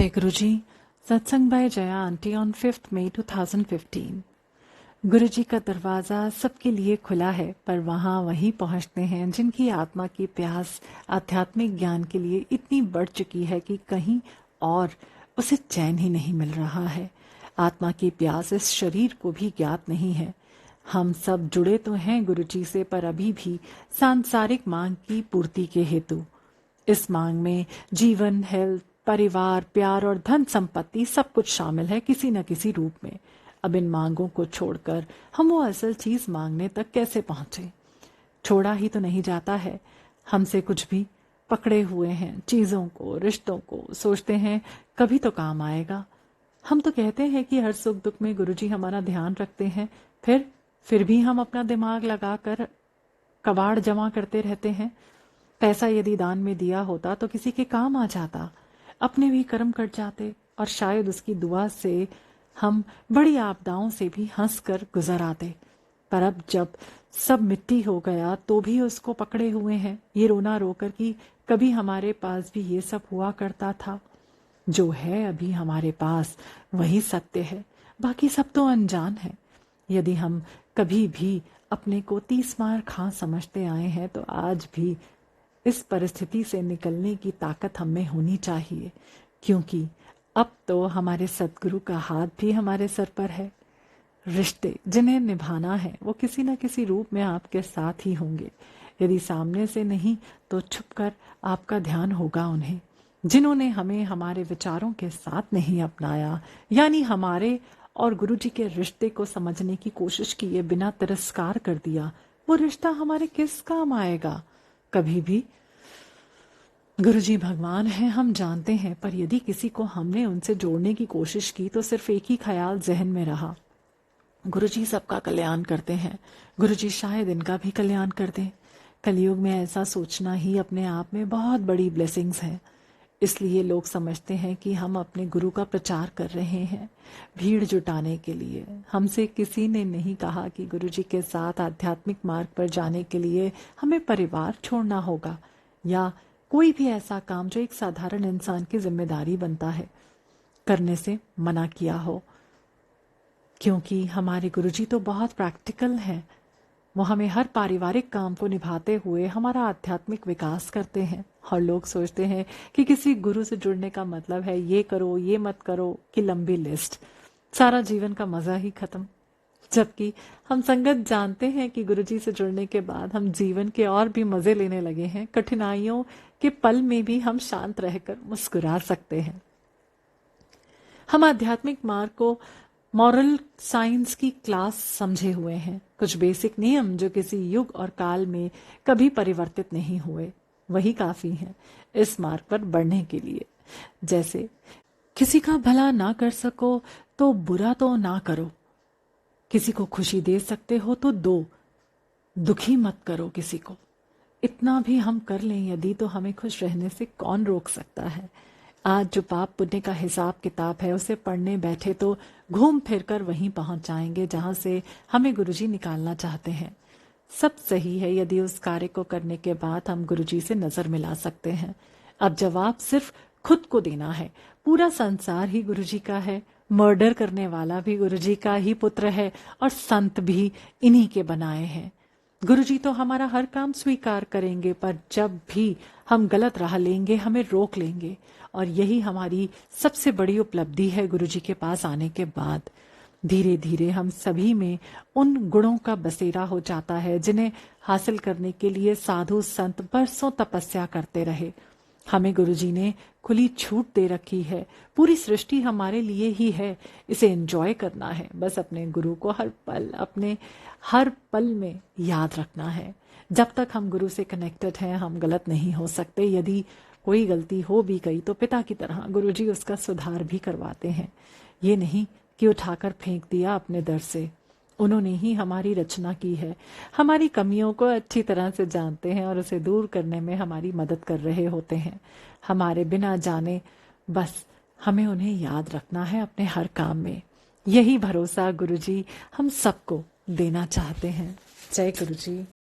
जय गुरु जी। सत्संग bye Jaya aunty on 5 मई 2015। गुरु जी का दरवाज़ा सबके लिए खुला है, पर वहाँ वही पहुँचते हैं जिनकी आत्मा की प्यास आध्यात्मिक ज्ञान के लिए इतनी बढ़ चुकी है कि कहीं और उसे चैन ही नहीं मिल रहा है। आत्मा की प्यास इस शरीर को भी ज्ञात नहीं है। हम सब जुड़े तो हैं गुरु जी से, पर अभी भी सांसारिक मांग की पूर्ति के हेतु। इस मांग में जीवन, हेल्थ, परिवार, प्यार और धन संपत्ति सब कुछ शामिल है किसी न किसी रूप में। अब इन मांगों को छोड़कर हम वो असल चीज मांगने तक कैसे पहुंचे? छोड़ा ही तो नहीं जाता है हमसे कुछ भी। पकड़े हुए हैं चीजों को, रिश्तों को, सोचते हैं कभी तो काम आएगा। हम तो कहते हैं कि हर सुख दुख में गुरुजी हमारा ध्यान रखते हैं, फिर भी हम अपना दिमाग लगाकर कबाड़ जमा करते रहते हैं। पैसा यदि दान में दिया होता तो किसी के काम आ जाता, अपने भी कर्म कट जाते और शायद उसकी दुआ से हम बड़ी आपदाओं से भी हंसकर गुजर आते। पर अब जब सब मिट्टी हो गया तो भी उसको पकड़े हुए हैं, ये रोना रोकर कि कभी हमारे पास भी ये सब हुआ करता था। जो है अभी हमारे पास वही सत्य है, बाकी सब तो अनजान है। यदि हम कभी भी अपने को 30 मार खा समझते आए हैं तो आज भी इस परिस्थिति से निकलने की ताकत हम में होनी चाहिए, क्योंकि अब तो हमारे सद्गुरु का हाथ भी हमारे सर पर है। रिश्ते जिन्हें निभाना है वो किसी न किसी रूप में आपके साथ ही होंगे। यदि सामने से नहीं तो छुपकर आपका ध्यान होगा उन्हें। जिन्होंने हमें हमारे विचारों के साथ नहीं अपनाया, यानी हमारे और गुरुजी के रिश्ते को समझने की कोशिश किए बिना तिरस्कार कर दिया, वो रिश्ता हमारे किस काम आएगा? कभी भी। गुरुजी भगवान हैं, हम जानते हैं, पर यदि किसी को हमने उनसे जोड़ने की कोशिश की तो सिर्फ एक ही ख्याल जहन में रहा, गुरुजी सबका कल्याण करते हैं, गुरुजी शायद इनका भी कल्याण कर दें। कलयुग में ऐसा सोचना ही अपने आप में बहुत बड़ी ब्लेसिंग्स है। इसलिए लोग समझते हैं कि हम अपने गुरु का प्रचार कर रहे हैं भीड़ जुटाने के लिए। हमसे किसी ने नहीं कहा कि गुरुजी के साथ आध्यात्मिक मार्ग पर जाने के लिए हमें परिवार छोड़ना होगा या कोई भी ऐसा काम जो एक साधारण इंसान की जिम्मेदारी बनता है करने से मना किया हो, क्योंकि हमारे गुरुजी तो बहुत प्रैक्टिकल हैं। वो हमें हर पारिवारिक काम को निभाते हुए हमारा आध्यात्मिक विकास करते हैं। और लोग सोचते हैं कि किसी गुरु से जुड़ने का मतलब है ये करो, ये मत करो की लंबी लिस्ट, सारा जीवन का मजा ही खत्म। जबकि हम संगत जानते हैं कि गुरुजी से जुड़ने के बाद हम जीवन के और भी मजे लेने लगे हैं। कठिनाइयों के पल में भी हम शांत रहकर मुस्कुरा सकते हैं। हम आध्यात्मिक मार्ग को मॉरल साइंस की क्लास समझे हुए हैं। कुछ बेसिक नियम जो किसी युग और काल में कभी परिवर्तित नहीं हुए, वही काफी हैं इस मार्ग पर बढ़ने के लिए। जैसे किसी का भला ना कर सको तो बुरा तो ना करो, किसी को खुशी दे सकते हो तो दो, दुखी मत करो किसी को। इतना भी हम कर लें यदि तो हमें खुश रहने से कौन रोक सकता है। आज जो पाप पुण्य का हिसाब किताब है उसे पढ़ने बैठे तो घूम फिर कर वहीं पहुंच जाएंगे जहां से हमें गुरुजी निकालना चाहते हैं। सब सही है यदि उस कार्य को करने के बाद हम गुरुजी से नजर मिला सकते हैं। अब जवाब सिर्फ खुद को देना है। पूरा संसार ही गुरुजी का है, मर्डर करने वाला भी गुरुजी का ही पुत्र है और संत भी इन्हीं के बनाए हैं। गुरुजी तो हमारा हर काम स्वीकार करेंगे, पर जब भी हम गलत राह लेंगे हमें रोक लेंगे। और यही हमारी सबसे बड़ी उपलब्धि है गुरुजी के पास आने के बाद। धीरे धीरे हम सभी में उन गुणों का बसेरा हो जाता है जिन्हें हासिल करने के लिए साधु संत बरसों तपस्या करते रहे। हमें गुरुजी ने खुली छूट दे रखी है। पूरी सृष्टि हमारे लिए ही है, इसे एंजॉय करना है। बस अपने गुरु को अपने हर पल में याद रखना है। जब तक हम गुरु से कनेक्टेड हैं हम गलत नहीं हो सकते। यदि कोई गलती हो भी गई तो पिता की तरह गुरुजी उसका सुधार भी करवाते हैं। ये नहीं कि उठाकर फेंक दिया अपने दर से। उन्होंने ही हमारी रचना की है, हमारी कमियों को अच्छी तरह से जानते हैं और उसे दूर करने में हमारी मदद कर रहे होते हैं, हमारे बिना जाने। बस हमें उन्हें याद रखना है अपने हर काम में। यही भरोसा गुरुजी हम सबको देना चाहते हैं। जय गुरुजी।